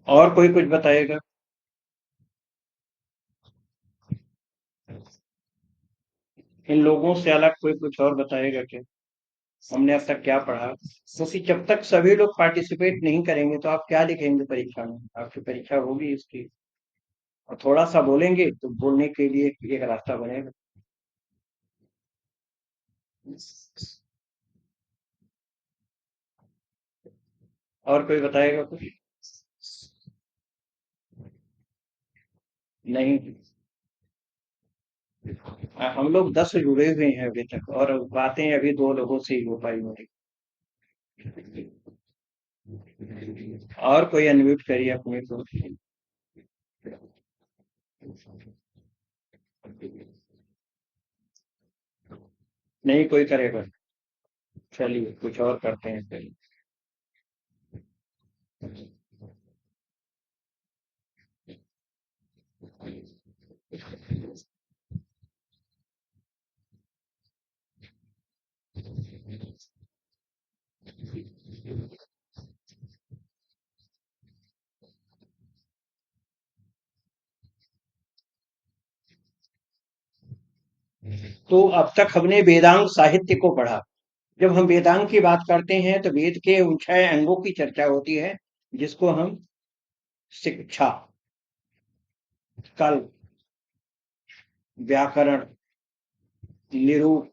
और कोई कुछ बताएगा? इन लोगों से अलग कोई कुछ और बताएगा क्या? हमने अब तक क्या पढ़ा? क्योंकि जब तक सभी लोग पार्टिसिपेट नहीं करेंगे तो आप क्या लिखेंगे परीक्षा में? आपकी परीक्षा होगी इसकी। और थोड़ा सा बोलेंगे तो बोलने के लिए एक रास्ता बनेगा। और कोई बताएगा कुछ? नहीं। हम लोग 10 जुड़े हुए हैं अभी तक, और बातें अभी 2 लोगों से ही हो पाई मेरी। और कोई अनम्यूट करिए अपने को। नहीं कोई करेगा? चलिए कुछ और करते हैं फिर। तो अब तक हमने वेदांग साहित्य को पढ़ा। जब हम वेदांग की बात करते हैं तो वेद के उन 6 अंगों की चर्चा होती है, जिसको हम शिक्षा, कल्प, व्याकरण, निरूप,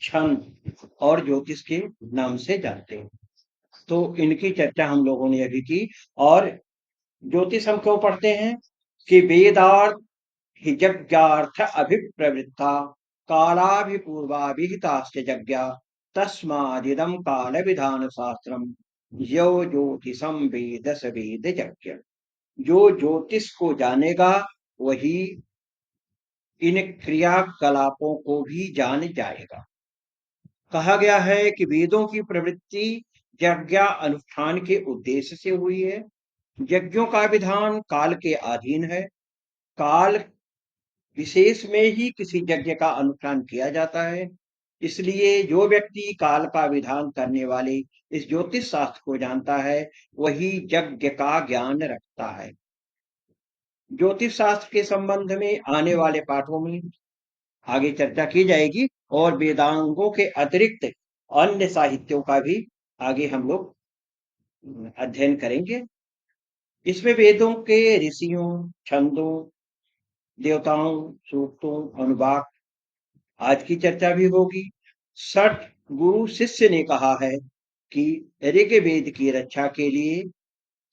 छंद और ज्योतिष के नाम से जानते हैं। तो इनकी चर्चा हम लोगों ने अभी की। और ज्योतिष हम क्यों पढ़ते हैं? कि वेदार्थ हि यज्ञार्थ अभिप्रवृत्ता कालाभिपूर्वाभिहिताश्च यज्ञा तस्मादिदं काल विधान शास्त्रम यो ज्योतिषम वेद स वेद यज्ञ। जो ज्योतिष को जानेगा वही इन क्रियाकलापों को भी जान जाएगा। कहा गया है कि वेदों की प्रवृत्ति यज्ञ अनुष्ठान के उद्देश्य से हुई है। यज्ञों का विधान काल के अधीन है। काल विशेष में ही किसी यज्ञ का अनुष्ठान किया जाता है। इसलिए जो व्यक्ति काल का विधान करने वाले इस ज्योतिष शास्त्र को जानता है वही यज्ञ का ज्ञान रखता है। ज्योतिष शास्त्र के संबंध में आने वाले पाठों में आगे चर्चा की जाएगी, और वेदांगों के अतिरिक्त अन्य साहित्यों का भी आगे हम लोग अध्ययन करेंगे। इसमें वेदों के ऋषियों, छंदों, देवताओं, सूक्तों, अनुवाक आज की चर्चा भी होगी। सठ गुरु शिष्य ने कहा है कि ऋग्वेद की रक्षा के लिए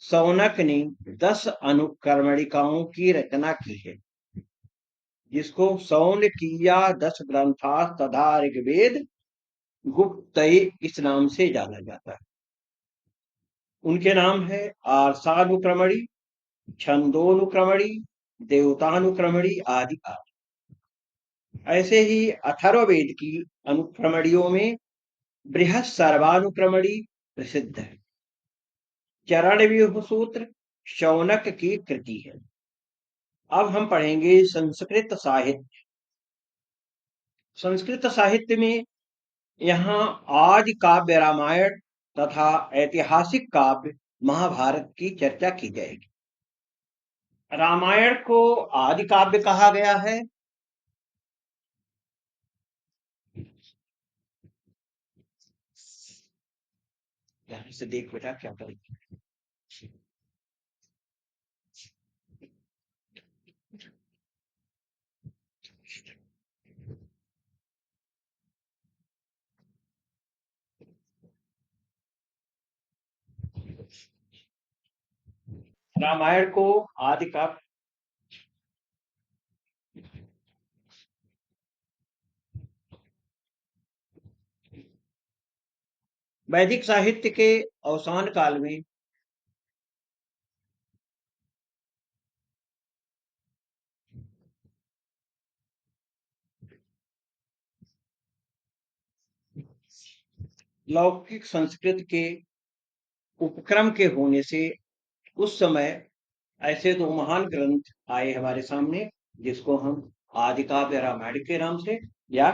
सौनक ने 10 अनुक्रमणिकाओं की रचना की है, जिसको सौन किया 10 ग्रंथा तथा ऋग्वेद गुप्त इस नाम से जाना जाता है। उनके नाम है आर्षानुक्रमणि, छंदोनुक्रमणि, देवतानुक्रमणि आदि आदि। ऐसे ही अथर्ववेद की अनुक्रमणियों में बृहत सर्वानुक्रमणि प्रसिद्ध है। चरणव्यूह सूत्र शौनक की कृति है। अब हम पढ़ेंगे संस्कृत साहित्य। संस्कृत साहित्य में यहाँ आदि काव्य रामायण तथा ऐतिहासिक काव्य महाभारत की चर्चा की जाएगी। रामायण को आदि काव्य कहा गया है। ध्यान से देख बेटा क्या करेंगे। रामायण को आदि काव्य, वैदिक साहित्य के अवसान काल में लौकिक संस्कृत के उपक्रम के होने से उस समय ऐसे 2 महान ग्रंथ आए हमारे सामने, जिसको हम आदि काव्य रामायण के नाम से या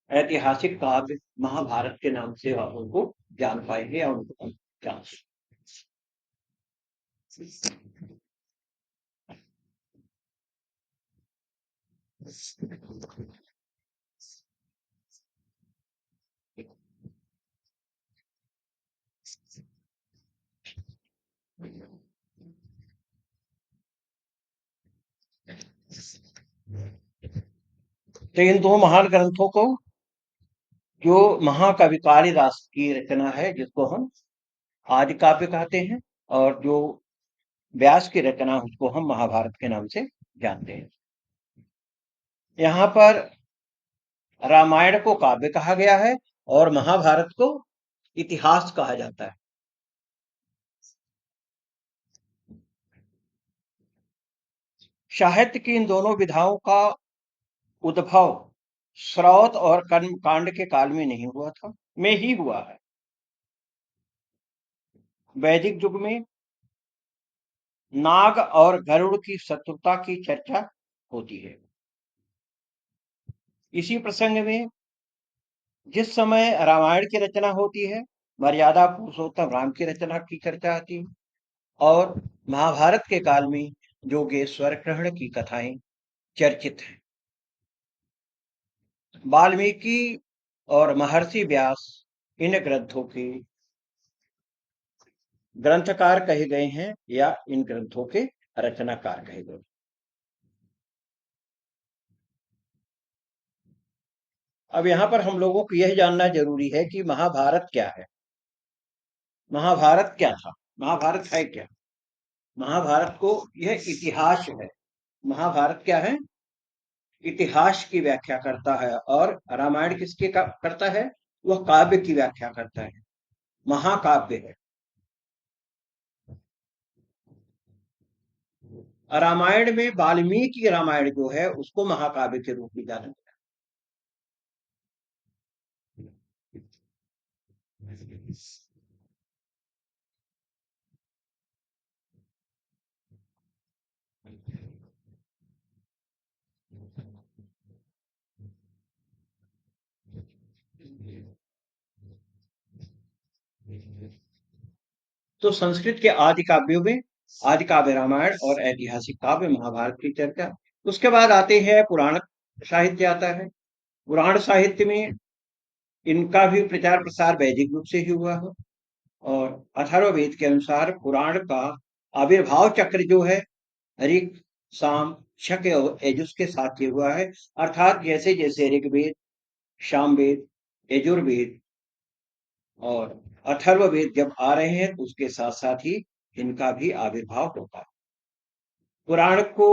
ऐतिहासिक काव्य महाभारत के नाम से आप उनको जान पाएंगे, और उनको जान तो इन दो महान ग्रंथों को, जो महाकवि कालिदास की रचना है जिसको हम आदि काव्य कहते हैं, और जो व्यास की रचना उसको हम महाभारत के नाम से जानते हैं। यहाँ पर रामायण को काव्य कहा गया है और महाभारत को इतिहास कहा जाता है। साहित्य की इन दोनों विधाओं का उद्भव श्रौत और कर्म कांड के काल में नहीं हुआ था, में ही हुआ है। वैदिक युग में नाग और गरुड़ की शत्रुता की चर्चा होती है। इसी प्रसंग में जिस समय रामायण की रचना होती है, मर्यादा पुरुषोत्तम राम की रचना की चर्चा आती है, और महाभारत के काल में योगेश्वर कृष्ण की कथाएं चर्चित हैं। वाल्मीकि और महर्षि व्यास इन ग्रंथों के ग्रंथकार कहे गए हैं या इन ग्रंथों के रचनाकार कहे गए। अब यहाँ पर हम लोगों को यह जानना जरूरी है कि महाभारत क्या है। महाभारत क्या था, महाभारत है क्या। महाभारत को यह इतिहास है। महाभारत क्या है, इतिहास की व्याख्या करता है। और रामायण किसके करता है, वह काव्य की व्याख्या करता है, महाकाव्य है। रामायण में वाल्मीकि रामायण जो है उसको महाकाव्य के रूप में जाना जाता है। तो संस्कृत के आदि काव्यों में आदि काव्य रामायण और ऐतिहासिक काव्य महाभारत की चर्चा। उसके बाद आते हैं पुराण साहित्य आता है। पुराण साहित्य में इनका भी प्रचार प्रसार वैदिक रूप से ही हुआ है। और अथर्ववेद के अनुसार पुराण का आविर्भाव चक्र जो है ऋग साम शक और यजुष के साथ ही हुआ है। अर्थात जैसे जैसे ऋग्वेद, सामवेद, यजुर्वेद और अथर्ववेद जब आ रहे हैं तो उसके साथ साथ ही इनका भी आविर्भाव होता है। पुराण को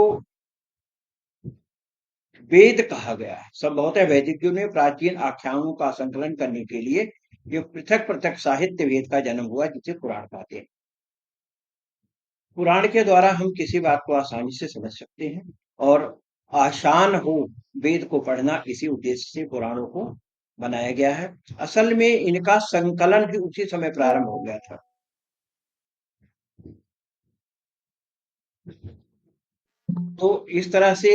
वेद कहा गया है। संभवतः वैदिकों ने प्राचीन आख्यानों का संकलन करने के लिए जो पृथक पृथक साहित्य वेद का जन्म हुआ जिसे पुराण कहते हैं। पुराण के द्वारा हम किसी बात को आसानी से समझ सकते हैं और आसान हो वेद को पढ़ना, इसी उद्देश्य से पुराणों को बनाया गया है। असल में इनका संकलन भी उसी समय प्रारंभ हो गया था। तो इस तरह से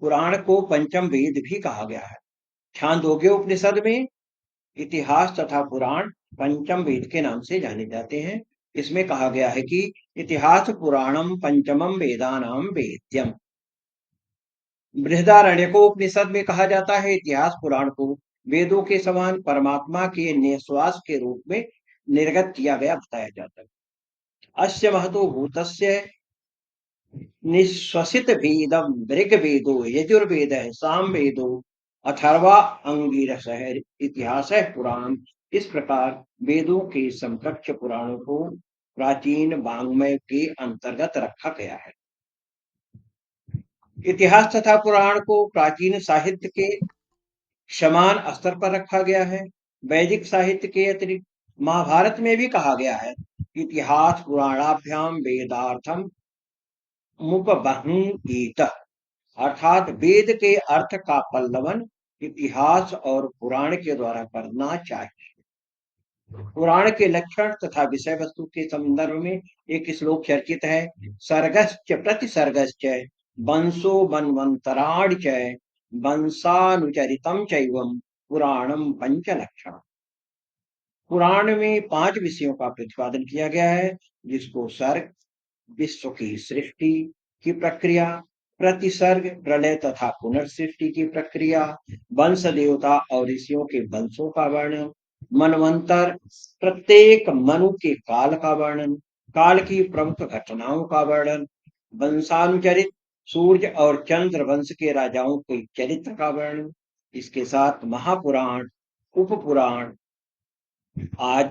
पुराण को पंचम वेद भी कहा गया है। छांदोग्य उपनिषद में इतिहास तथा पुराण पंचम वेद के नाम से जाने जाते हैं। इसमें कहा गया है कि इतिहास पुराणम पंचमम वेदानाम वेद्यम। बृहदारण्यकोपनिषद में कहा जाता है इतिहास पुराण को वेदों के समान परमात्मा के निश्वास के रूप में निर्गत किया गया बताया जाता है। अस्य महतो भूतस्य निश्वसित वेदम ऋग्वेदो यजुर्वेद सामवेदो अथर्वा अंगिरस है इतिहास है पुराण। इस प्रकार वेदों के समकक्ष पुराणों को प्राचीन वाङ्मय के अंतर्गत रखा गया है। इतिहास तथा पुराण को प्राचीन साहित्य के समान स्तर पर रखा गया है। वैदिक साहित्य के अतिरिक्त महाभारत में भी कहा गया है इतिहास पुराणाभ्याम वेदार्थम मुपबहित, अर्थात वेद के अर्थ का पल्लवन इतिहास और पुराण के द्वारा करना चाहिए। पुराण के लक्षण तथा विषय वस्तु के संदर्भ में एक श्लोक चर्चित है। सर्गश्च प्रतिसर्गश्च वंशो वन्वंतराणि च वंशानुचरितम चैवम पुराणम पंचलक्षण। पुराण में 5 विषयों का प्रतिपादन किया गया है जिसको सर्ग, विश्व की सृष्टि की प्रक्रिया, प्रतिसर्ग, प्रलय तथा पुनर्सृष्टि की प्रक्रिया, वंश देवता और ऋषियों के वंशों का वर्णन, मनवंतर, प्रत्येक मनु के काल का वर्णन, काल की प्रमुख घटनाओं का वर्णन, वंशानुचरित, सूर्य और चंद्र वंश के राजाओं के चरित्र का वर्णन। इसके साथ महापुराण, उपपुराण आज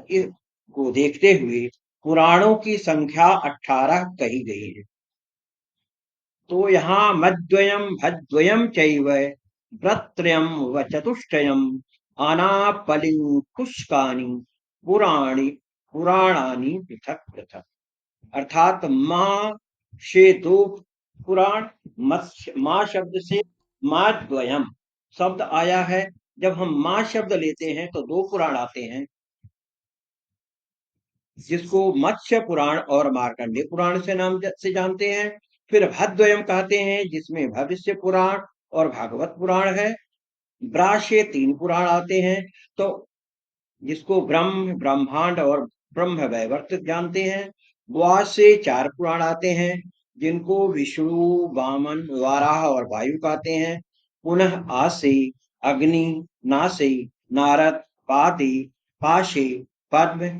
को देखते हुए पुराणों की संख्या 18 कही गई है। तो यहाँ मद्वयम भद्वयम चैव व्रत्रयम व चतुष्टयम आनापलिं पुष्कानि पुराणी पुराणानि पृथक पृथक। अर्थात माँ से दो पुराण, माँ शब्द से माँ द्वयम शब्द आया है। जब हम माँ शब्द लेते हैं तो दो पुराण आते हैं, जिसको मत्स्य पुराण और मार्कंडेय पुराण से नाम से जानते हैं। फिर भद्वयम कहते हैं, जिसमें भविष्य पुराण और भागवत पुराण है। ब्रा से तीन पुराण आते हैं, तो जिसको ब्रह्म, ब्रह्मांड और ब्रह्म वैवर्त जानते हैं। ग्वा से चार पुराण आते हैं, जिनको विष्णु, वामन, वाराह और वायु कहते हैं। पुनः आ से अग्नि, ना से नारद, पाति, पा से पद्म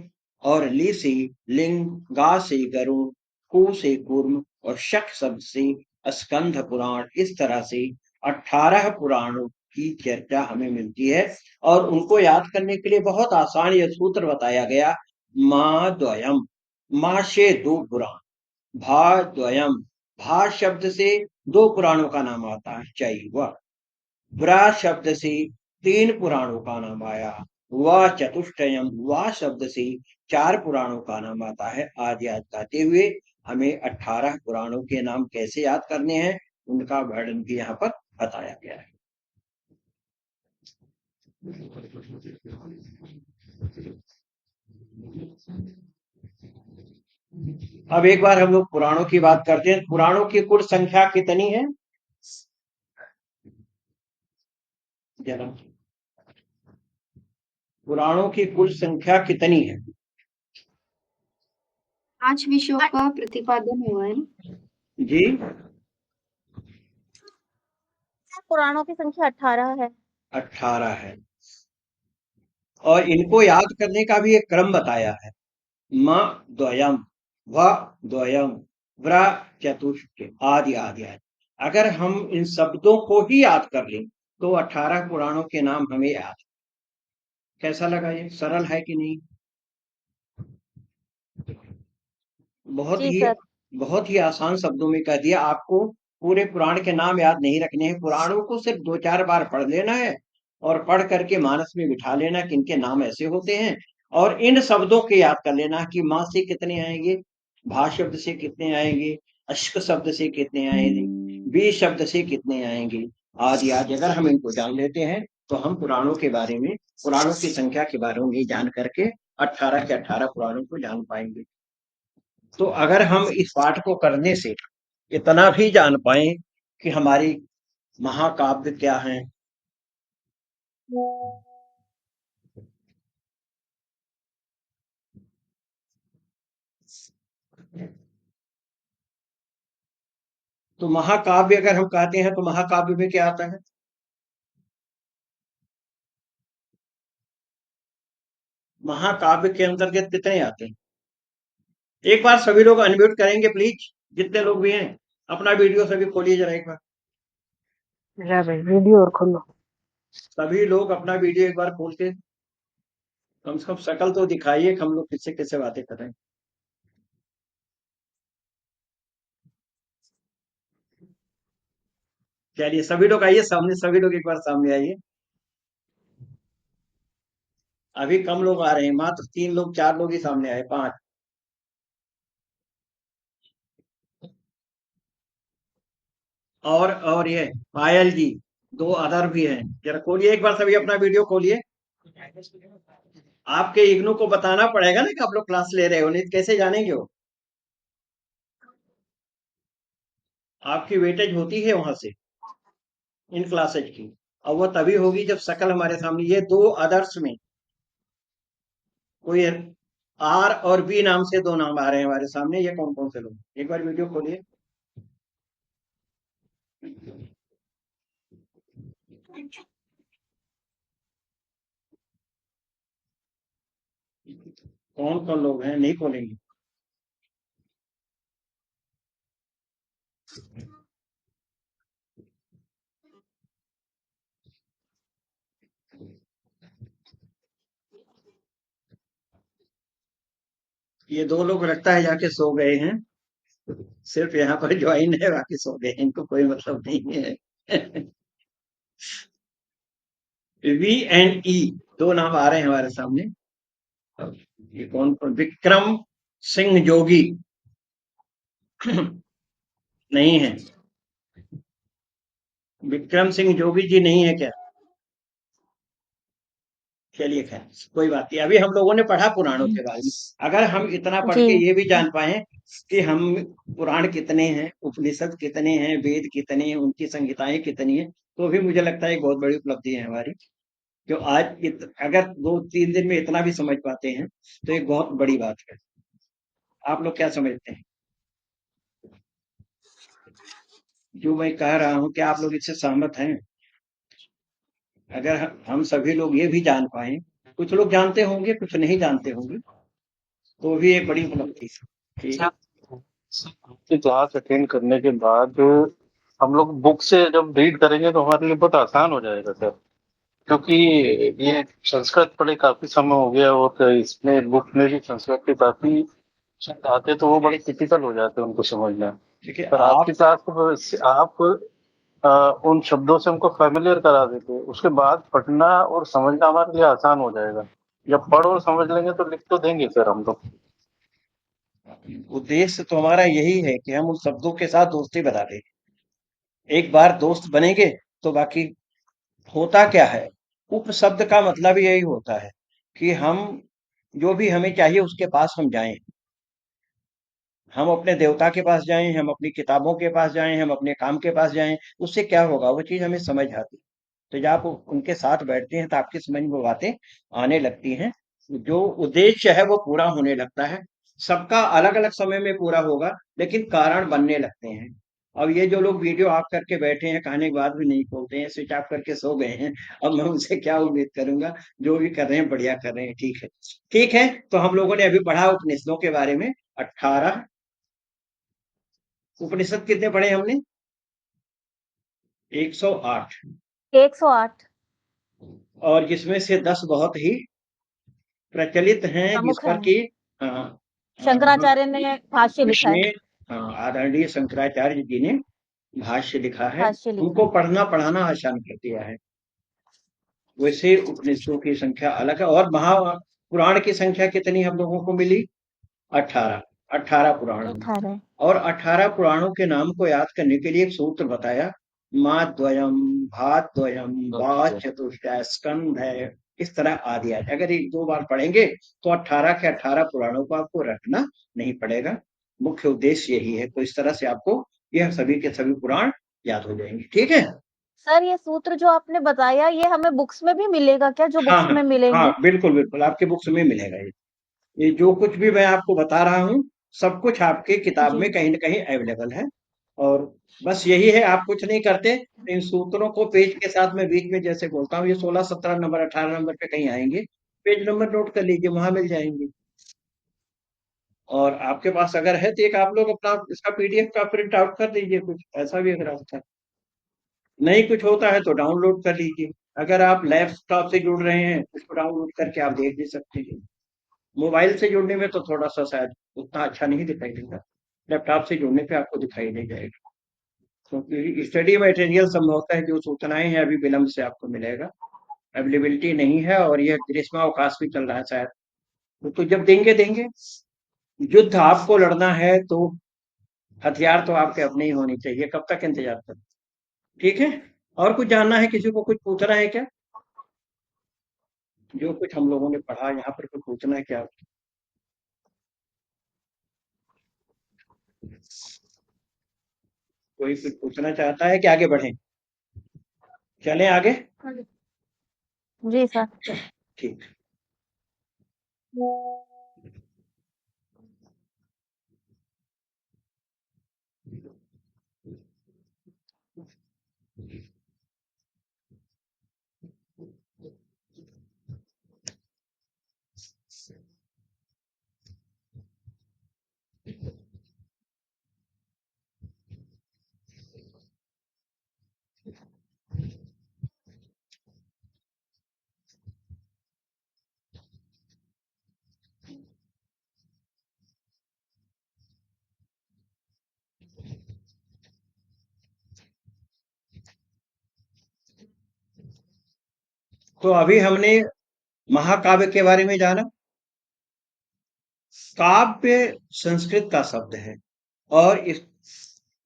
और ली से लिंग, गा से गरुण, कु से कूर्म और शक शब्द से स्कंध पुराण। इस तरह से 18 पुराणों की चर्चा हमें मिलती है। और उनको याद करने के लिए बहुत आसान यह सूत्र बताया गया, माँ द्वयम, माँ से दो पुराण, भा द्वयम, भा शब्द से दो पुराणों का नाम आता है चैव, व्रा शब्द से तीन पुराणों का नाम आया, व चतुष्टयम, वा शब्द से चार पुराणों का नाम आता है। आज याद करते हुए हमें 18 पुराणों के नाम कैसे याद करने हैं, उनका वर्णन भी यहाँ पर बताया गया है। अब एक बार हम लोग पुराणों की बात करते हैं। पुराणों की कुल संख्या कितनी है? जरा, पुराणों की कुल संख्या कितनी है? 5 विषयों का प्रतिपादन हुआ है ना? जी, पुराणों की संख्या 18 है। 18 है। और इनको याद करने का भी एक क्रम बताया है, म द्वयम, व द्वयम, व्र चतुष्ट, आदि आदि आदि। अगर हम इन शब्दों को ही याद कर लें तो 18 पुराणों के नाम हमें याद। कैसा लगा? ये सरल है कि नहीं? बहुत जी ही सर। बहुत ही आसान शब्दों में कह दिया। आपको पूरे पुराण के नाम याद नहीं रखने हैं, पुराणों को सिर्फ 2-4 बार पढ़ लेना है और पढ़ करके मानस में बिठा लेना कि इनके नाम ऐसे होते हैं। और इन शब्दों के याद कर लेना कि माँ से कितने आएंगे, भा शब्द से कितने आएंगे, अश्क शब्द से कितने आएंगे, बी शब्द से कितने आएंगे, आदि आदि। अगर हम इनको जान लेते हैं तो हम पुराणों के बारे में, पुराणों की संख्या के बारे में जान करके 18 के 18 पुराणों को जान पाएंगे। तो अगर हम इस पाठ को करने से इतना भी जान पाए कि हमारी महाकाव्य क्या है, तो महाकाव्य अगर हम कहते हैं तो महाकाव्य में क्या आता है? महाकाव्य के अंतर्गत कितने आते हैं? एक बार सभी लोग अनम्यूट करेंगे प्लीज, जितने लोग भी हैं अपना वीडियो सभी खोलिए जरा एक बार। मेरा भाई वीडियो और खोलो। सभी लोग अपना वीडियो एक बार खोल के कम से कम शकल तो दिखाइए, हम लोग किससे किससे बातें कर रहे हैं। चलिए सभी लोग आइए सामने, सभी लोग एक बार सामने आइए। अभी कम लोग आ रहे हैं, मात्र 3 लोग 4 लोग ही सामने आए, 5। और ये पायल जी, 2 अदर भी हैं। जरा खोलिए एक बार, सभी अपना वीडियो खोलिए। आपके इग्नू को बताना पड़ेगा ना कि आप लोग क्लास ले रहे हो, नहीं तो कैसे जानेंगे वो? आपकी वेटेज होती है वहां से इन क्लासेज की, और वो तभी होगी जब शकल हमारे सामने। ये 2 अदर्स में कोई आर और बी नाम से दो नाम आ रहे हैं हमारे सामने। ये कौन कौन से लोग? एक बार वीडियो खोलिए। कौन कौन लोग हैं? नहीं खोलेंगे? ये दो लोग लगता है जाके सो गए हैं। सिर्फ यहाँ पर ज्वाइन है, बाकी सो गए, इनको कोई मतलब नहीं है। वी एंड ई दो नाम आ रहे हैं हमारे सामने। ये कौन? विक्रम सिंह जोगी। नहीं है? विक्रम सिंह जोगी जी नहीं है क्या? चलिए खैर, कोई बात नहीं। अभी हम लोगों ने पढ़ा पुराणों के बारे में। अगर हम इतना पढ़ जी के ये भी जान पाए कि हम पुराण कितने हैं, उपनिषद कितने हैं, वेद कितने हैं, उनकी संहिताएं कितनी हैं, तो भी मुझे लगता है एक बहुत बड़ी उपलब्धि है हमारी। जो आज अगर 2-3 दिन में इतना भी समझ पाते हैं तो एक बहुत बड़ी बात है। आप लोग क्या समझते हैं? जो मैं कह रहा हूँ, क्या आप लोग इससे सहमत हैं? अगर हम सभी लोग ये भी जान पाए, कुछ लोग जानते होंगे, कुछ नहीं जानते होंगे, तो भी एक बड़ी उपलब्धि है। ठीक है। की क्लास अटेंड करने के बाद हम लोग बुक से जब रीड करेंगे तो हमारे लिए बहुत आसान हो जाएगा सर, क्योंकि ये संस्कृत पढ़े काफी समय हो गया और इसमें बुक में भी संस्कृत के काफी शब्द आते तो वो बड़े टिपिकल हो जाते हैं उनको समझना। ठीक है। पर आप आपकी क्लास को आप उन शब्दों से हमको फेमिलियर करा देते, उसके बाद पढ़ना और समझना हमारे लिए आसान हो जाएगा। जब पढ़ और समझ लेंगे तो लिख तो देंगे सर हम लोग। उद्देश्य तो हमारा यही है कि हम उन शब्दों के साथ दोस्ती बना लें। एक बार दोस्त बनेंगे तो बाकी होता क्या है, उपशब्द का मतलब यही होता है कि हम जो भी हमें चाहिए उसके पास हम जाएं। हम अपने देवता के पास जाएं, हम अपनी किताबों के पास जाएं, हम अपने काम के पास जाएं। उससे क्या होगा, वो चीज हमें समझ आती। तो जब आप उनके साथ बैठते हैं तो आपकी समझ में वो बातें आने लगती हैं। जो उद्देश्य है वो पूरा होने लगता है। सबका अलग अलग समय में पूरा होगा, लेकिन कारण बनने लगते हैं। अब ये जो लोग वीडियो ऑफ करके बैठे हैं, खाने के बाद भी नहीं खोलते हैं, स्विच ऑफ करके सो गए हैं, अब मैं उनसे क्या उम्मीद करूंगा? जो भी कर रहे हैं बढ़िया कर रहे हैं। ठीक है। ठीक है। तो हम लोगों ने अभी पढ़ा उपनिषदों के बारे में। 18 उपनिषद कितने पढ़े हमने? 108। 108 और जिसमें से 10 बहुत ही प्रचलित हैं, जिस प्रमुख पर हैं। कि हाँ, हाँ, शंकराचार्य ने भाष्य लिखा है। इसमें हाँ, आदरणीय शंकराचार्य जी ने भाष्य लिखा है। भाष्य लिखा उनको है। पढ़ना पढ़ाना आसान कर दिया है। वैसे उपनिषदों की संख्या अलग है। और महापुराण की संख्या कितनी हम लोगों को मिली? 18। 18 पुराण हुए। 18 और 18 पुराणों के नाम को याद करने के लिए एक सूत्र बताया। माँ द्वयम, भात द्वयम, वा चतुष्टय, स्कंध है, इस तरह आदि आदि। अगर एक दो बार पढ़ेंगे तो 18 के 18 पुराणों को आपको रखना नहीं पड़ेगा। मुख्य उद्देश्य यही है। तो इस तरह से आपको यह सभी के सभी पुराण याद हो जाएंगे। ठीक है। सर, ये सूत्र जो आपने बताया ये हमें बुक्स में भी मिलेगा क्या, जो हाँ बुक्स हाँ में मिलेंगे? हाँ, बिल्कुल बिल्कुल आपके बुक्स में मिलेगा। ये जो कुछ भी मैं आपको बता रहा हूँ, सब कुछ आपके किताब जी में कहीं ना कहीं अवेलेबल है। और बस यही है, आप कुछ नहीं करते। इन सूत्रों को पेज के साथ में बीच में जैसे बोलता हूँ, ये 16, 17 नंबर, 18 नंबर पे कहीं आएंगे, पेज नंबर नोट कर लीजिए, वहां मिल जाएंगे। और आपके पास अगर है तो एक आप लोग अपना इसका पीडीएफ का प्रिंट आउट कर लीजिए, कुछ ऐसा भी अगर आपका नहीं कुछ होता है तो डाउनलोड कर लीजिए। अगर आप लैपटॉप से जुड़ रहे हैं, उसको डाउनलोड करके आप देख भी सकते हैं। मोबाइल से जुड़ने में तो थोड़ा सा शायद उतना अच्छा नहीं दिखाई देगा। लैपटॉप से जुड़ने पे आपको दिखाई दे जाएगा। क्योंकि स्टडी मटेरियल संभवतः जो सूचनाएं हैं अभी विलंब से आपको मिलेगा, अवेलेबिलिटी नहीं है। और यह ग्रीष्मावकाश भी चल रहा है शायद। तो जब देंगे देंगे। युद्ध आपको लड़ना है तो हथियार तो आपके अपने ही होने चाहिए। कब तक इंतजार कर? ठीक है। और कुछ जानना है? किसी को कुछ पूछना है क्या? जो कुछ हम लोगों ने पढ़ा यहाँ पर कुछ पूछना है क्या? कोई कुछ पूछना चाहता है कि आगे बढ़े? चलें आगे। जी सर। ठीक। तो अभी हमने महाकाव्य के बारे में जाना। काव्य संस्कृत का शब्द है और इस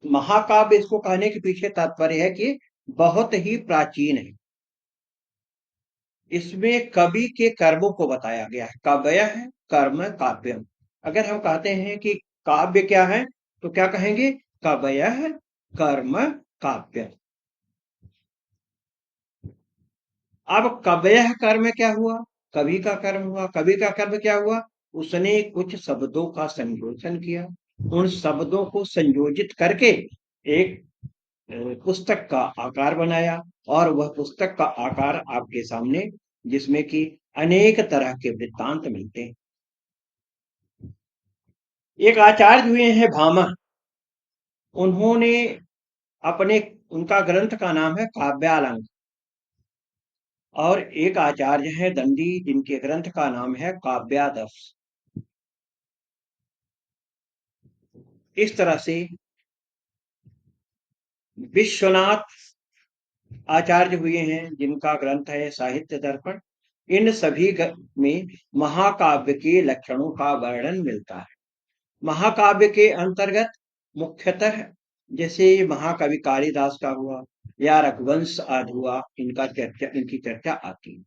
महाकाव्य इसको कहने के पीछे तात्पर्य है कि बहुत ही प्राचीन है। इसमें कवि के कर्मों को बताया गया है। काव्य है कर्म काव्यम। अगर हम कहते हैं कि काव्य क्या है तो क्या कहेंगे? काव्य है कर्म काव्य। अब कव्य कर्म क्या हुआ? कवि का कर्म हुआ। कवि का कर्म क्या हुआ? उसने कुछ शब्दों का संयोजन किया, उन शब्दों को संयोजित करके एक पुस्तक का आकार बनाया और वह पुस्तक का आकार आपके सामने, जिसमें कि अनेक तरह के वृत्तांत मिलते हैं। एक आचार्य हुए हैं भामह, उन्होंने अपने उनका ग्रंथ का नाम है काव्यालंक। और एक आचार्य है दंडी, जिनके ग्रंथ का नाम है काव्यादर्श। इस तरह से विश्वनाथ आचार्य हुए हैं, जिनका ग्रंथ है साहित्य दर्पण। इन सभी में महाकाव्य के लक्षणों का वर्णन मिलता है। महाकाव्य के अंतर्गत मुख्यतः जैसे महाकवि कालिदास का हुआ या रघुवंश आदि हुआ, इनकी चर्चा आती है।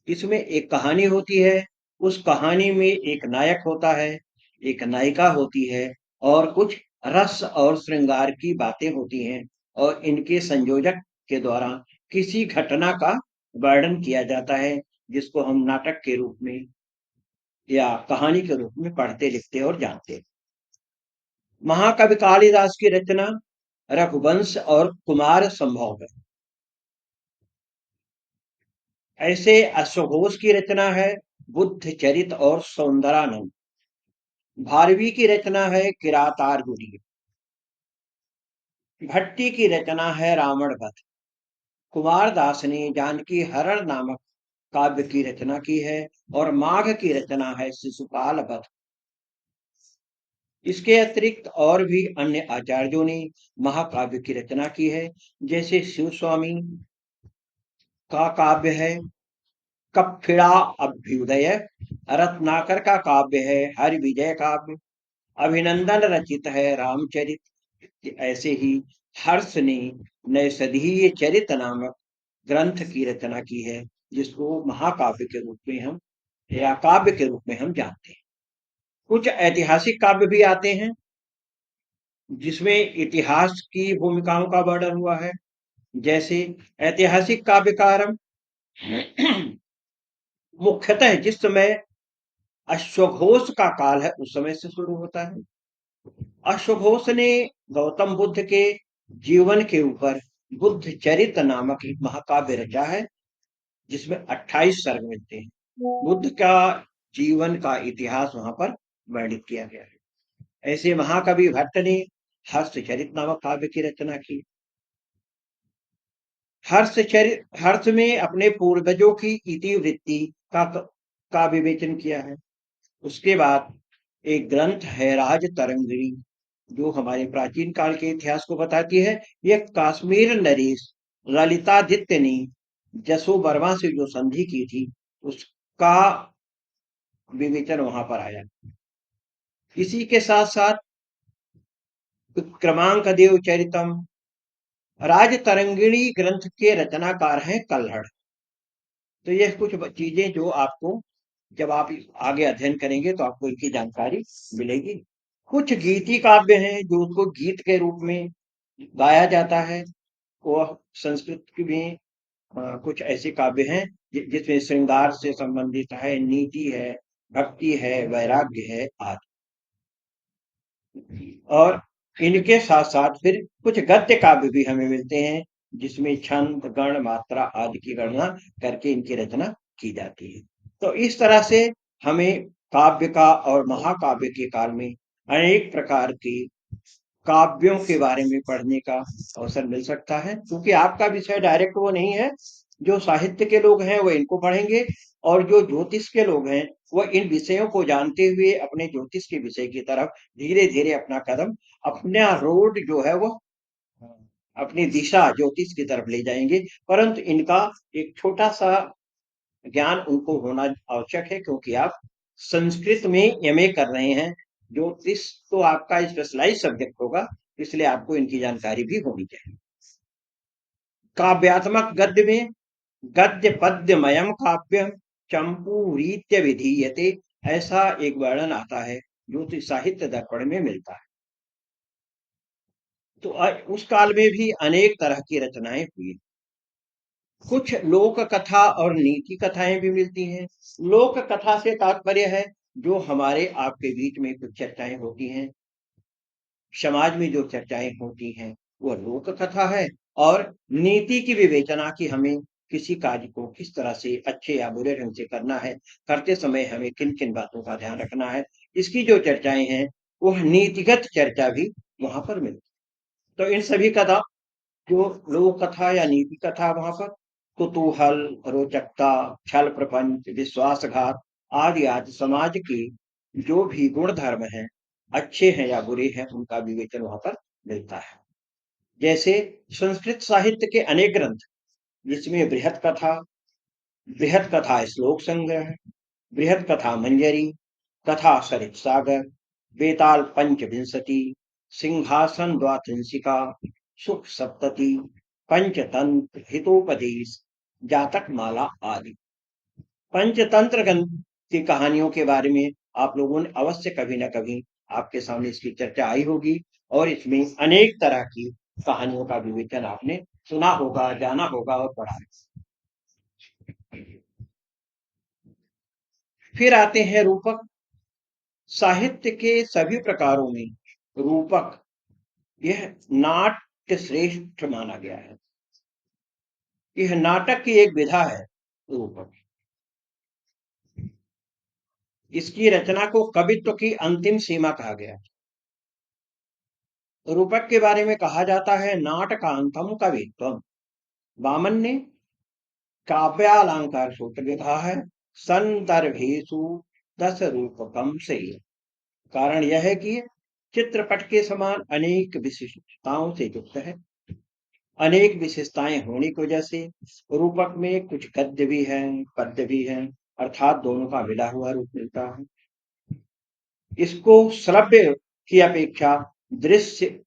इसमें एक कहानी होती है, उस कहानी में एक नायक होता है, एक नायिका होती है और कुछ रस और श्रृंगार की बातें होती हैं और इनके संयोजक के द्वारा किसी घटना का वर्णन किया जाता है, जिसको हम नाटक के रूप में या कहानी के रूप में पढ़ते लिखते और जानते हैं। महाकवि कालिदास की रचना रघुवंश और कुमार संभव है। ऐसे अश्वघोष की रचना है बुद्ध चरित और सौंदरानंद। भारवी की रचना है किरातार्जुनीय। भट्टी की रचना है रावण वध। कुमार दास ने जानकी हरण नामक काव्य की रचना की है और माघ की रचना है शिशुपाल वध। इसके अतिरिक्त और भी अन्य आचार्यों ने महाकाव्य की रचना की है, जैसे शिव स्वामी का काव्य है कप्फिड़ा अभ्युदय, रत्नाकर का काव्य है हरि विजय काव्य, अभिनंदन रचित है रामचरित। ऐसे ही हर्ष ने नैषधीय चरित नामक ग्रंथ की रचना की है, जिसको महाकाव्य के रूप में हम या काव्य के रूप में हम जानते हैं। कुछ ऐतिहासिक काव्य भी आते हैं, जिसमें इतिहास की भूमिकाओं का वर्णन हुआ है। जैसे ऐतिहासिक काव्य का आरंभ मुख्यतः जिस समय अश्वघोष का काल है उस समय से शुरू होता है। अश्वघोष ने गौतम बुद्ध के जीवन के ऊपर बुद्ध चरित नामक एक महाकाव्य रचा है, जिसमें 28 सर्ग मिलते हैं। बुद्ध का जीवन का इतिहास वहां पर वर्णित किया गया है। ऐसे महाकवि भट्ट ने हर्षचरित नामक काव्य की रचना की। हर्ष में अपने पूर्वजों की इतिवृत्ति का विवेचन किया है। उसके बाद एक ग्रंथ है राज तरंगिणी, जो हमारे प्राचीन काल के इतिहास को बताती है। यह काश्मीर नरेश ललितादित्य ने जसो वर्मा से जो संधि की थी उसका विवेचन वहां पर आया। इसी के साथ साथ क्रमांक देव चरितम, राज तरंगिणी ग्रंथ के रचनाकार हैं कल्हड़। तो यह कुछ चीजें जो आपको जब आप आगे अध्ययन करेंगे तो आपको इनकी जानकारी मिलेगी। कुछ गीति काव्य हैं जो उसको गीत के रूप में गाया जाता है। वह संस्कृत में कुछ ऐसे काव्य हैं जिसमें श्रृंगार से संबंधित है, नीति है, भक्ति है, वैराग्य है आदि। और इनके साथ साथ फिर कुछ गद्य काव्य भी हमें मिलते हैं, जिसमें छंद गण मात्रा आदि की गणना करके इनकी रचना की जाती है। तो इस तरह से हमें काव्य का और महाकाव्य के काल में अनेक प्रकार के काव्यों के बारे में पढ़ने का अवसर मिल सकता है। क्योंकि आपका विषय डायरेक्ट वो नहीं है, जो साहित्य के लोग हैं वो इनको पढ़ेंगे और जो ज्योतिष के लोग हैं वो इन विषयों को जानते हुए अपने ज्योतिष के विषय की तरफ धीरे धीरे अपना कदम, अपना रोड जो है वो अपनी दिशा ज्योतिष की तरफ ले जाएंगे। परंतु इनका एक छोटा सा ज्ञान उनको होना आवश्यक है, क्योंकि आप संस्कृत में एमए कर रहे हैं, ज्योतिष तो आपका स्पेशलाइज सब्जेक्ट होगा, इसलिए आपको इनकी जानकारी भी होनी चाहिए। काव्यात्मक गद्य में गद्य पद्यमयम काव्य चंपूरीत्य विधीयते, ऐसा एक वर्णन आता है जो कि साहित्य दर्पण में मिलता है। तो उस काल में भी अनेक तरह की रचनाएं हुई। कुछ लोक कथा और नीति कथाएं भी मिलती हैं। लोक कथा से तात्पर्य है जो हमारे आपके बीच में कुछ चर्चाएं होती हैं, समाज में जो चर्चाएं होती हैं, वह लोक कथा है। और नीति की विवेचना की हमें किसी कार्य को किस तरह से अच्छे या बुरे ढंग से करना है, करते समय हमें किन किन बातों का ध्यान रखना है, इसकी जो चर्चाएं हैं वह नीतिगत चर्चा भी वहां पर मिलती। तो इन सभी कथा, जो लोक कथा या नीति कथा, वहां पर कुतूहल, रोचकता, छल प्रपंच, विश्वासघात आदि आदि समाज के जो भी गुण धर्म हैं, अच्छे हैं या बुरे हैं, उनका विवेचन वहां पर मिलता है। जैसे संस्कृत साहित्य के अनेक ग्रंथ, जिसमें बृहत कथा श्लोक संग्रह, बृहत कथा मंजरी, कथा सरित सागर, बेताल पंचविंशति, सिंहासन द्वात्रिंशिका, सुख सप्तति, पंचतंत्र, हितोपदेश, जातक माला आदि। पंचतंत्र ग्रंथ की कहानियों के बारे में आप लोगों ने अवश्य कभी न कभी आपके सामने इसकी चर्चा आई होगी, और इसमें अनेक तरह की कहानियों का विवेचन आपने सुना होगा, जाना होगा और पढ़ा है। फिर आते हैं रूपक। साहित्य के सभी प्रकारों में रूपक यह नाट्य श्रेष्ठ माना गया है। यह नाटक की एक विधा है रूपक। इसकी रचना को कवित्व की अंतिम सीमा कहा गया है। रूपक के बारे में कहा जाता है नाटकांतम कवित्वम। वामन ने काव्यालंकार सूत्र में कहा है संदर्भेषु दस रूपकम से। कारण यह है कि चित्रपट के समान अनेक विशिष्टताओं से युक्त है। अनेक विशेषताएं होने की वजह से रूपक में कुछ गद्य भी है, पद्य भी है, अर्थात दोनों का मिला हुआ रूप मिलता है। इसको श्रव्य की अपेक्षा दृश्य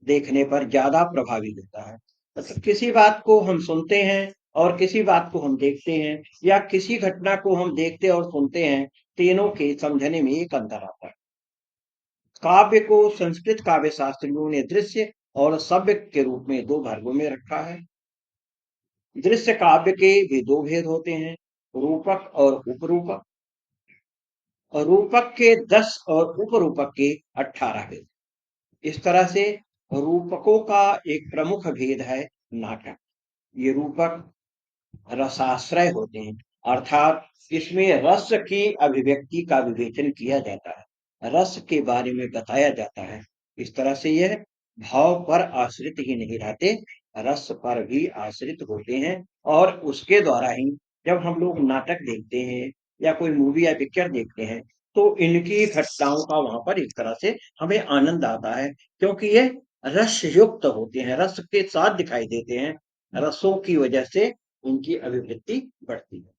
देखने पर ज्यादा प्रभावी होता है। मतलब किसी बात को हम सुनते हैं और किसी बात को हम देखते हैं, या किसी घटना को हम देखते और सुनते हैं, तीनों के समझने में एक अंतर आता है। काव्य को संस्कृत काव्य शास्त्रियों ने दृश्य और श्रव्य के रूप में दो वर्गों में रखा है। दृश्य काव्य के भी दो भेद होते हैं, रूपक और उपरूपक। और रूपक के 10 और उपरूपक के 18 भेद। इस तरह से रूपकों का एक प्रमुख भेद है नाटक। ये रूपक रसाश्रय होते हैं, अर्थात इसमें रस की अभिव्यक्ति का विवेचन किया जाता है, रस के बारे में बताया जाता है। इस तरह से यह भाव पर आश्रित ही नहीं रहते, रस पर भी आश्रित होते हैं। और उसके द्वारा ही जब हम लोग नाटक देखते हैं या कोई मूवी या पिक्चर देखते हैं, तो इनकी घटनाओं का वहां पर एक तरह से हमें आनंद आता है, क्योंकि ये रस युक्त होते हैं, रस के साथ दिखाई देते हैं। रसों की वजह से उनकी अभिवृद्धि बढ़ती है।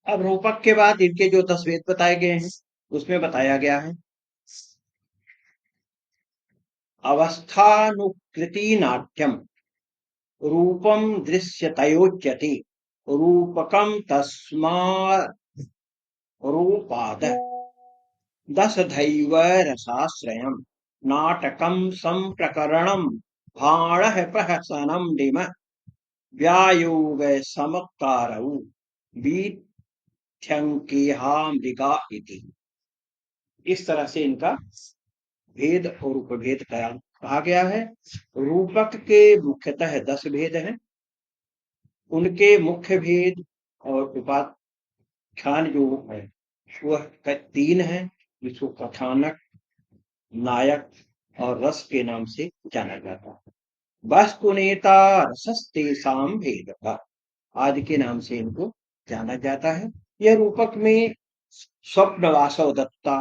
अब रूपक के बाद इनके जो 10 वेद बताए गए हैं, उसमें बताया गया है अवस्थानुकृति नाट्यम रूपम दृश्यतयोच्यते। रूपकम तस्मा रूपाद दशधैव रसाश्रयम् नाटकम संप्रकरणम भाणः प्रहसनम डिम व्यायोग समकारौ बीथ्यंकेहा मृगा इति। इस तरह से इनका भेद और उपभेद कहा गया है। रूपक के मुख्यतः 10 भेद हैं। उनके मुख्य भेद और उपाख्यान जो है वह 3 है, जिसको कथानक, नायक और रस के नाम से जाना जाता है। वस्तुनेता रसस्तेषां भेदः आदि के नाम से इनको जाना जाता है। यह रूपक में स्वप्नवासव दत्ता,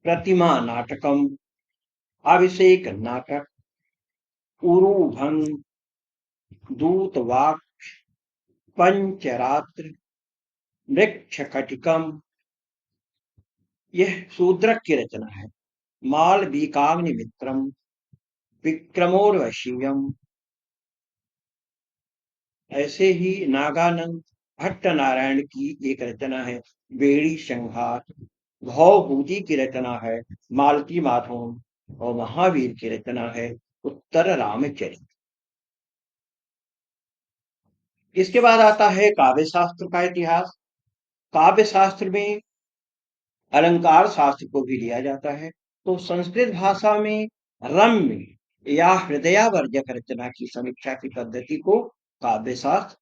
प्रतिमा नाटकम, अभिषेक नाटक, उरुभंग, दूतवाक, पंचरात्र, मृक्षकटिकम, यह शूद्रक की रचना है। मालविकाग्निमित्रम, विक्रमोर्वशीयम, ऐसे ही नागानंद भट्ट नारायण की एक रचना है बेड़ी संहार, भवभूति की रचना है मालती माधव और महावीर की रचना है उत्तर रामचरित। इसके बाद आता है काव्य शास्त्र का इतिहास। काव्य शास्त्र में अलंकार शास्त्र को भी लिया जाता है। तो संस्कृत भाषा में रम्य या हृदयावर्जक रचना की समीक्षा की पद्धति को काव्य शास्त्र,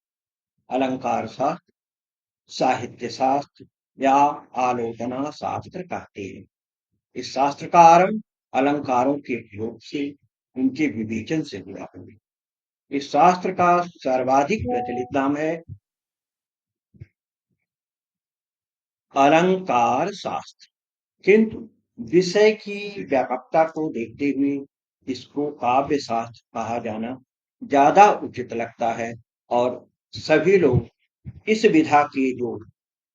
अलंकार शास्त्र, साहित्य शास्त्र या आलोचना शास्त्र कहते हैं। इस शास्त्र का आरंभ अलंकारों के प्रयोग से, उनके विवेचन से हुआ है। इस शास्त्र का सर्वाधिक प्रचलित नाम है अलंकार शास्त्र, किंतु विषय की व्यापकता को देखते हुए इसको काव्य शास्त्र कहा जाना ज्यादा उचित लगता है और सभी लोग इस विधा के जो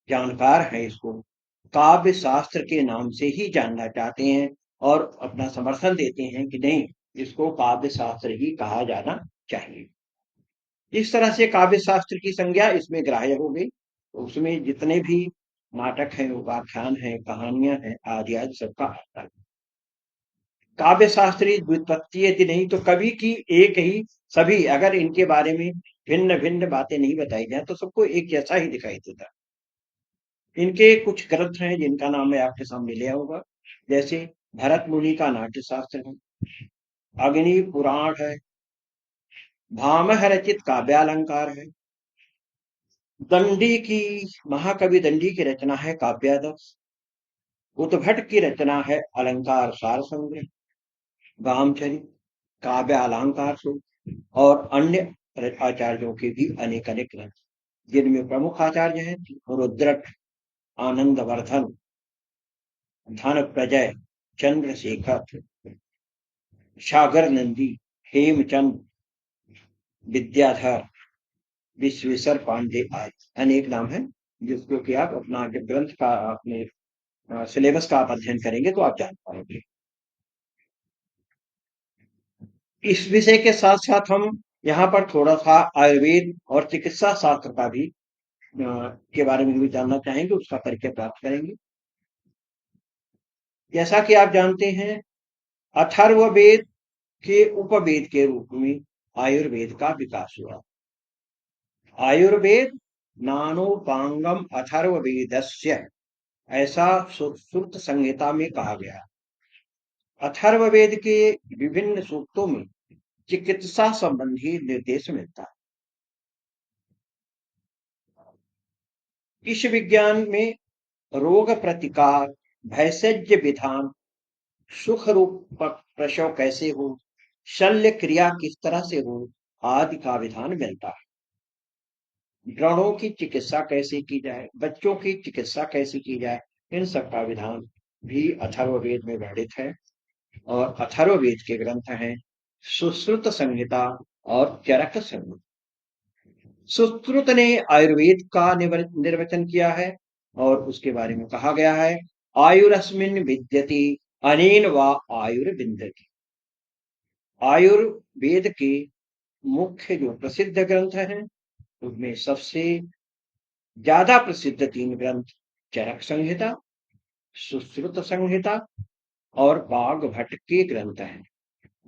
जानकार हैं इसको काव्य शास्त्र के नाम से ही जानना चाहते हैं और अपना समर्थन देते हैं कि नहीं, इसको काव्य शास्त्र ही कहा जाना चाहिए। इस तरह से काव्य शास्त्र की संज्ञा इसमें ग्राह्य हो गई। उसमें जितने भी नाटक हैं, उपाख्यान हैं, कहानियां हैं, आदि आदि सबका आता है। काव्य शास्त्री व्युत्पत्ति यदि नहीं तो कवि की एक ही, सभी अगर इनके बारे में भिन्न भिन्न बातें नहीं बताई जाए तो सबको एक जैसा ही दिखाई देता। इनके कुछ ग्रंथ हैं जिनका नाम मैं आपके सामने लिया होगा, जैसे भरत मुनि का नाट्य शास्त्र है, अग्नि पुराण है, भामह रचित काव्यालंकार है, दंडी की, महाकवि दंडी की रचना है काव्यादर्श, उद्भट की रचना है अलंकार सार संग्रह, गामचरित, काव्यालंकार सूत्र और अन्य आचार्यों के भी अनेक अनेक ग्रंथ, जिनमें प्रमुख आचार्य हैं रुद्रट, आनंदवर्धन, धन प्रजय, चंद्रशेखर, सागर नंदी, हेमचंद, विद्याधर, विश्वेश्वर पांडे आदि अनेक नाम है, जिसको कि आप अपना जब ग्रंथ का अपने सिलेबस का आप अध्ययन करेंगे तो आप जान पाएंगे। इस विषय के साथ साथ हम यहाँ पर थोड़ा सा आयुर्वेद और चिकित्सा शास्त्र का भी के बारे में भी जानना चाहेंगे, उसका परिचय प्राप्त करेंगे। जैसा कि आप जानते हैं, अथर्ववेद के उपवेद के रूप में आयुर्वेद का विकास हुआ। आयुर्वेद नानोपांगम अथर्ववेदस्य, ऐसा श्रुत संहिता में कहा गया। अथर्ववेद के विभिन्न सूक्तों में चिकित्सा संबंधी निर्देश मिलता है। इस विज्ञान में रोग प्रतिकार, भैषज्य विधान, सुख रूप प्रसव कैसे हो, शल्य क्रिया किस तरह से हो आदि का विधान मिलता है। व्रणों की चिकित्सा कैसे की जाए, बच्चों की चिकित्सा कैसे की जाए, इन सब का विधान भी अथर्ववेद में वर्णित है। और अथर्ववेद के ग्रंथ हैं सुश्रुत संहिता और चरक संहिता। सुश्रुत ने आयुर्वेद का निर्वचन किया है और उसके बारे में कहा गया है आयुरस्मिन् विद्यति अनेन वा आयुर्विन्दति। आयुर्वेद के मुख्य जो प्रसिद्ध ग्रंथ हैं उसमें सबसे ज्यादा प्रसिद्ध 3 ग्रंथ चरक संहिता, सुश्रुत संहिता और वाग्भट के ग्रंथ हैं।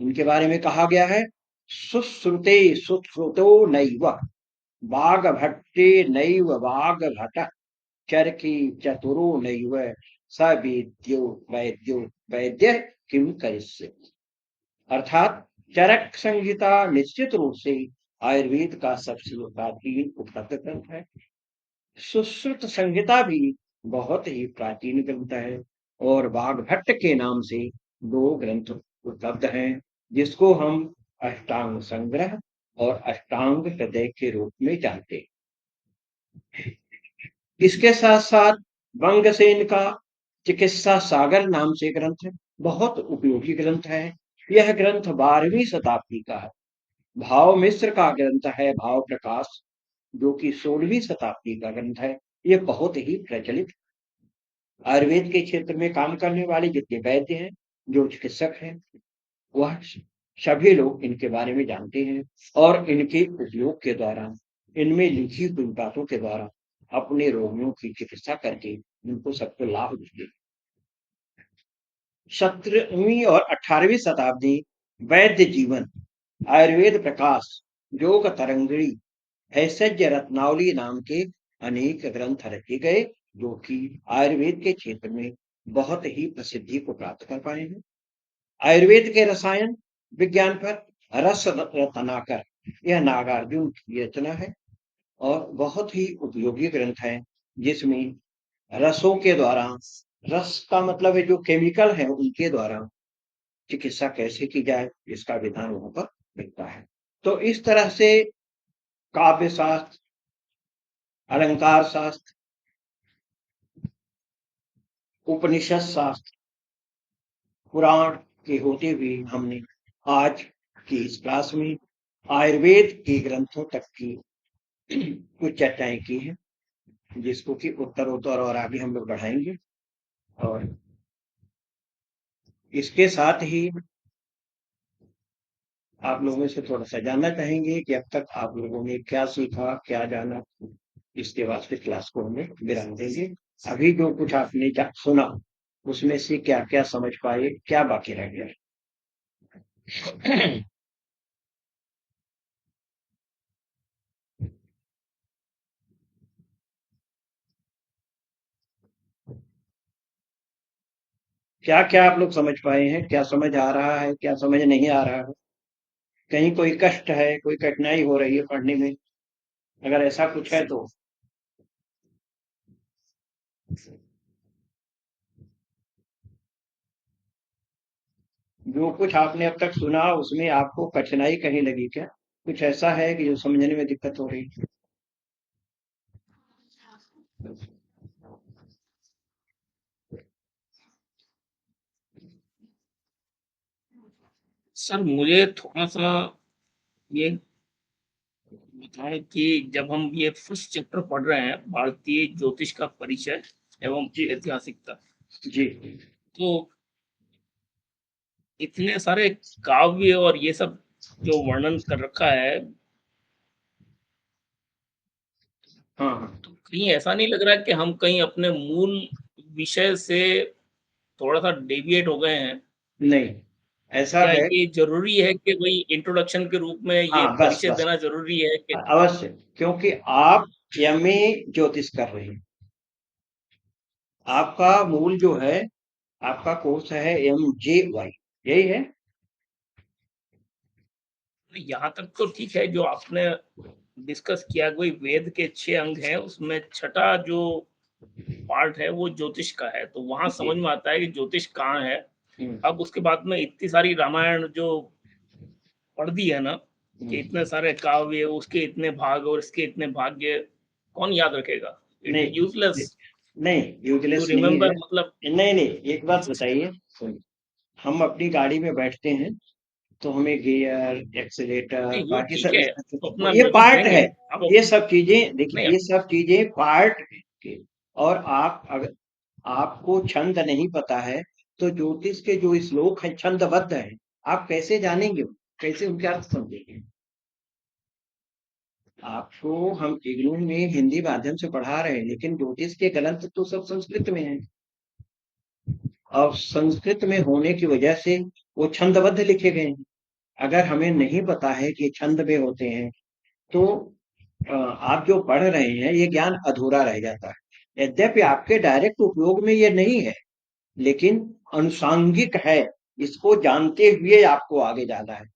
इनके बारे में कहा गया है, सुश्रुते सुश्रुतो नैव वाग्भट्टे नैव वाग्भट चरकी चतुरो नैव स वेद्यो वैद्यो वैद्य किम करिष्यति। अर्थात चरक संहिता निश्चित रूप से आयुर्वेद का सबसे प्राचीन उपलब्ध ग्रंथ है। सुश्रुत संहिता भी बहुत ही प्राचीन ग्रंथ है और वाग्भट्ट के नाम से 2 ग्रंथ उपलब्ध हैं, जिसको हम अष्टांग संग्रह और अष्टांग हृदय के रूप में जानते हैं। इसके साथ साथ बंगसेन का चिकित्सा सागर नाम से ग्रंथ है, बहुत उपयोगी ग्रंथ है। यह ग्रंथ 12वीं शताब्दी का है। भाव मिश्र का ग्रंथ है भाव प्रकाश, जो कि 16वीं शताब्दी का ग्रंथ है। ये बहुत ही प्रचलित आयुर्वेद के क्षेत्र में काम करने वाले जितने वैद्य हैं, जो चिकित्सक हैं, वह सभी लोग इनके बारे में जानते हैं और इनके उपयोग के द्वारा, इनमें लिखी हुई बातों के द्वारा अपने रोगियों की चिकित्सा करके उनको सबको लाभ देते हैं। 17वीं और 18वीं शताब्दी वैद्य जीवन, आयुर्वेद प्रकाश, योग तरंगिणी, भेषज रत्नावली नाम के अनेक ग्रंथ रचे गए, जो कि आयुर्वेद के क्षेत्र में बहुत ही प्रसिद्धि को प्राप्त कर पाए हैं। आयुर्वेद के रसायन विज्ञान पर रस रत्नाकर, यह नागार्जुन की रचना है और बहुत ही उपयोगी ग्रंथ है, जिसमें रसों के द्वारा, रस का मतलब है जो केमिकल है, उनके द्वारा चिकित्सा कैसे की जाए, इसका विधान वहां पर मिलता है। तो इस तरह से काव्य शास्त्र, अलंकार शास्त्र, उपनिषद शास्त्र, पुराण के होते हुए हमने आज की इस क्लास में आयुर्वेद के ग्रंथों तक की कुछ चर्चाएं की हैं, जिसको कि उत्तरोत्तर और आगे हम लोग बढ़ाएंगे। और इसके साथ ही आप लोगों से थोड़ा सा जानना चाहेंगे कि अब तक आप लोगों ने क्या सीखा, क्या जाना। इसके बाद फिर क्लास को हमें विराम देंगे। अभी जो कुछ आपने सुना, उसमें से क्या क्या समझ पाए, क्या बाकी रह गया? क्या क्या आप लोग समझ पाए हैं, क्या समझ आ रहा है, क्या समझ नहीं आ रहा है? कहीं कोई कष्ट है, कोई कठिनाई हो रही है पढ़ने में? अगर ऐसा कुछ है तो जो कुछ आपने अब तक सुना, उसमें आपको कठिनाई कहीं लगी क्या? कुछ ऐसा है कि जो समझने में दिक्कत हो रही है? सर मुझे थोड़ा सा ये बताएं कि जब हम ये फर्स्ट चैप्टर पढ़ रहे हैं, भारतीय ज्योतिष का परिचय एवं जी ऐतिहासिकता, जी तो इतने सारे काव्य और ये सब जो वर्णन कर रखा है, हाँ हाँ, तो कहीं ऐसा नहीं लग रहा कि हम कहीं अपने मूल विषय से थोड़ा सा डेविएट हो गए हैं? नहीं ऐसा क्या है। ये जरूरी है कि भाई इंट्रोडक्शन के रूप में ये हाँ बस परिचय बस, देना जरूरी है कि अवश्य, क्योंकि आप एमए ज्योतिष कर रहे हैं। आपका मूल जो है, आपका कोर्स है MJY, यही है। यहाँ तक तो ठीक है जो आपने डिस्कस किया, कोई वेद के 6 अंग हैं, उसमें छठा जो पार्ट है वो ज्योतिष का है, तो वहां जी। समझ में आता है कि ज्योतिष कहाँ है। हम्म, अब उसके बाद में इतनी सारी रामायण जो पढ़ दी है ना, कि हम्म। इतने सारे काव्य, उसके इतने भाग और इसके इतने भाग्य, कौन याद रखेगा? इट इज नहीं यूजलेस नहीं, टू यूजलेस नहीं है। रिमेम्बर, मतलब। नहीं नहीं, एक बात बताइए, सुनिए। हम अपनी गाड़ी में बैठते हैं तो हमें गियर, एक्सीलेटर, नहीं वो बाकी ठीक सब है, तो अपना ये निर्णय पार्ट करेंगे है। अब। ये सब चीजें देखिए, नहीं, ये सब चीजें पार्ट के। और आप अगर आपको छंद नहीं पता है, तो ज्योतिष के जो श्लोक हैं छंदबद्ध हैं, आप कैसे जानेंगे, कैसे उनके अर्थ समझेंगे? आपको हम इग्नू में हिंदी माध्यम से पढ़ा रहे हैं, लेकिन ज्योतिष के ग्रंथ तो सब संस्कृत में हैं। और संस्कृत में होने की वजह से वो छंदबद्ध लिखे गए हैं। अगर हमें नहीं पता है कि छंद में होते हैं, तो आप जो पढ़ रहे हैं ये ज्ञान अधूरा रह जाता है। यद्यपि आपके डायरेक्ट उपयोग में ये नहीं है, लेकिन अनुषांगिक है, इसको जानते हुए आपको आगे जाना है।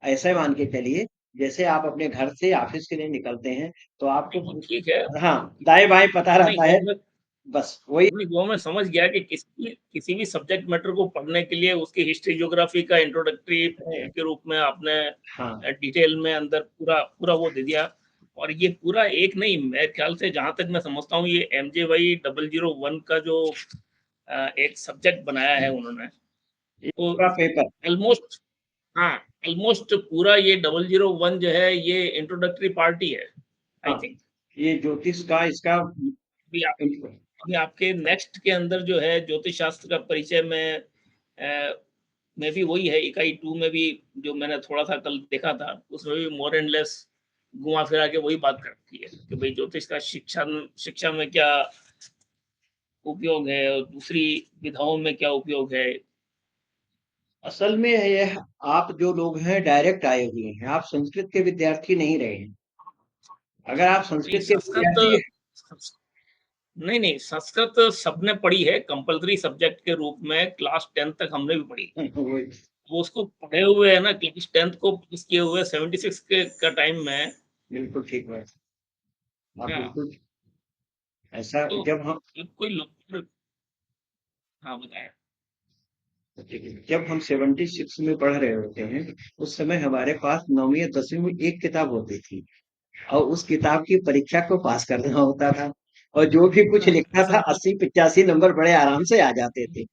ऐसे मान के चलिए, जैसे आप अपने घर से ऑफिस के लिए निकलते हैं, तो आपको ठीक है। हाँ दाएं बाएं पता नहीं, रहता है, बस वही। नहीं, वो मैं समझ गया कि किसी भी सब्जेक्ट मैटर को पढ़ने के लिए उसकी हिस्ट्री ज्योग्राफी का इंट्रोडक्टरी के रूप में आपने हाँ डिटेल में अंदर पूरा पूरा वो दे दिया। और ये पूरा एक नहीं, मेरे ख्याल से जहां तक मैं समझता हूँ, ये MJY 001 का जो एक सब्जेक्ट बनाया है उन्होंने, तो पूरा पेपर ऑलमोस्ट, हाँ, ऑलमोस्ट पूरा ये 001 जो है ये इंट्रोडक्टरी पार्ट ही है, आई हाँ, थिंक। ये ज्योतिष का इसका अभी आपके नेक्स्ट के अंदर जो है ज्योतिष शास्त्र का परिचय में भी वही है, इकाई 2 में भी, जो मैंने थोड़ा सा कल देखा था, उसमें भी मोर एंड लेस घुमा फिरा के वही बात करती है कि भाई ज्योतिष का शिक्षा में क्या उपयोग है और दूसरी विधाओं में क्या उपयोग है। असल में है यह, आप जो लोग हैं डायरेक्ट आए हुए हैं, आप संस्कृत के विद्यार्थी नहीं रहे हैं। अगर आप नहीं, संस्कृत के विद्यार्थी संस्कृत नहीं नहीं, संस्कृत सबने पढ़ी है कंपलसरी सब्जेक्ट के रूप में, क्लास 10 तक हमने भी पढ़ी। वो उसको पढ़े हुए है ना, क्लास 10th को पास किए हुए 76 का टाइम में। बिल्कुल ठीक है, आप हाँ, बिल्कुल ऐसा तो जब हम कोई लोग, हाँ बताया। जब हम 76 में पढ़ रहे होते हैं, उस समय हमारे पास 9वीं या 10वीं में एक किताब होती थी, और उस किताब की परीक्षा को पास करना होता था, और जो भी कुछ हाँ, लिखना था 80-85 नंबर बड़े आराम से आ जाते थे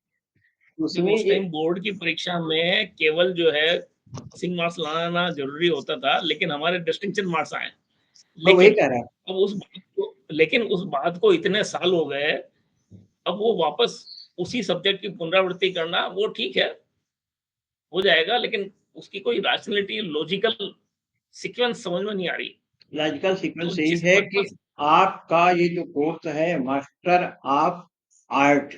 उसमें। उस ये टाइम बोर्ड की परीक्षा में केवल जो है पासिंग मार्क्स लाना जरूरी होता था, लेकिन हमारे डिस्टिंक्शन मार्क्स आए। मैं वही लेकिन कह रहा उस बात को इतने साल हो गए, अब वो वापस उसी सब्जेक्ट की पुनरावृत्ति करना, वो ठीक है, हो जाएगा, लेकिन उसकी कोई रैशनैलिटी, लॉजिकल सीक्वेंस समझ में नहीं आ रही। लॉजिकल तो सीक्वेंस यही जिस है कि पर्पस, आपका ये जो कोर्स है मास्टर ऑफ आर्ट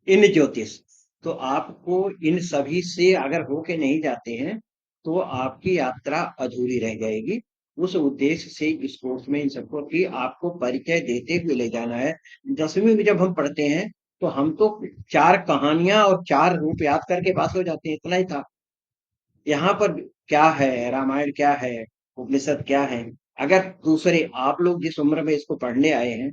इन ज्योतिष, तो आपको इन सभी से अगर होके नहीं जाते हैं, तो आपकी यात्रा अधूरी रह जाएगी। उस उद्देश्य से इस कोर्स में इन सबको कि आपको परिचय देते हुए ले जाना है। 10वीं में जब हम पढ़ते हैं, तो हम तो 4 कहानियां और 4 रूप याद करके पास हो जाते हैं, इतना ही था। यहाँ पर क्या है, रामायण क्या है, उपनिषद क्या है। अगर दूसरे आप लोग जिस उम्र में इसको पढ़ने आए हैं,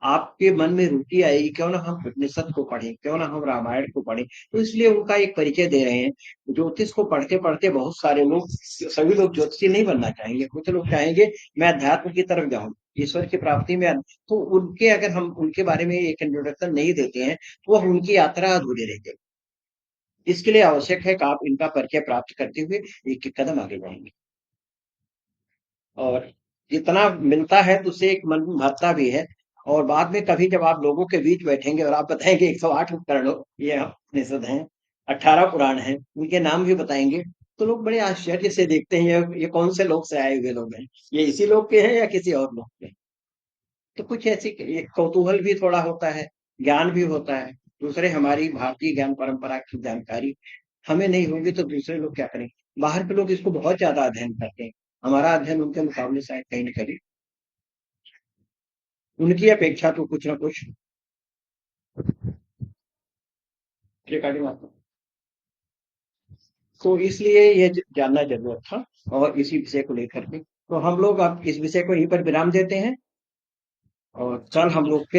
आपके मन में रुचि आएगी, क्यों ना हम उपनिषद को पढ़ें, क्यों ना हम रामायण को पढ़ें, तो इसलिए उनका एक परिचय दे रहे हैं। ज्योतिष को पढ़ते पढ़ते बहुत सारे लोग, सभी लोग ज्योतिषी नहीं बनना चाहेंगे, कुछ लोग चाहेंगे मैं अध्यात्म की तरफ जाऊं, ईश्वर की प्राप्ति में, तो उनके अगर हम उनके बारे में एक इंट्रोडक्शन नहीं देते हैं, तो उनकी यात्रा अधूरी रह जाएगी। इसके लिए आवश्यक है कि आप इनका परिचय प्राप्त करते हुए एक एक कदम आगे जाएंगे, और जितना मिलता है तो उससे एक मन में भरता भी है। और बाद में कभी जब आप लोगों के बीच बैठेंगे और आप बताएंगे 108 उपकरण ये उपनिषद हैं, 18 पुराण हैं, उनके नाम भी बताएंगे, तो लोग बड़े आश्चर्य से देखते हैं, ये कौन से लोग से आए हुए लोग हैं, ये इसी लोग के हैं या किसी और लोग के। तो कुछ ऐसी कौतूहल भी थोड़ा होता है, ज्ञान भी होता है। दूसरे हमारी भारतीय ज्ञान परंपरा की जानकारी हमें नहीं होगी तो दूसरे लोग क्या करें। बाहर के लोग इसको बहुत ज्यादा अध्ययन करते हैं, हमारा अध्ययन उनके मुकाबले शायद कहीं न कहीं, उनकी अपेक्षा तो कुछ ना कुछ रिकॉर्डिंग आता। तो इसलिए ये जानना जरूरत था, और इसी विषय को लेकर के तो हम लोग अब इस विषय को यहीं पर विराम देते हैं, और कल हम लोग फिर